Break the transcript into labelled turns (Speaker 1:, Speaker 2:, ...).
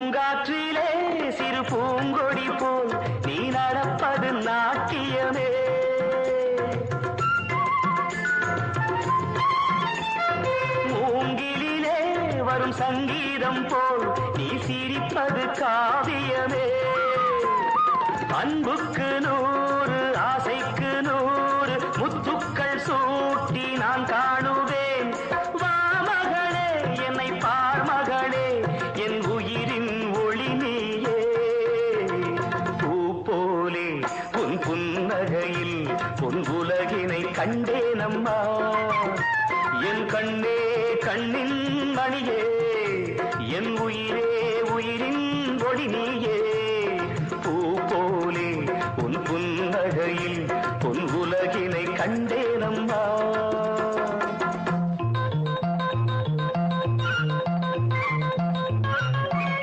Speaker 1: பூங்காற்றிலே சிறு பூங்கொடி போல் நீ நடப்பது நாட்டியமே. மூங்கிலிலே வரும் சங்கீதம் போல் நீ சிரிப்பது காவியமே. அன்புக்கு 100 ஆசைக்கு 100 முத்துக்கள் சூட்டி நான் காணுவேன். வா மகளே என்னை பார் மகளே என் உயிரின் ஒளி நீயே. பூ போலே உன் புன்னகையில் பொன் உலகினை கண்டேனம்மா. என் கண்ணே கண்ணின் மணியே என் உயிரே உயிரின் ஒளி நீயே. பூ போலே உன் புன்னகையில் பொன் உலகினை கண்டே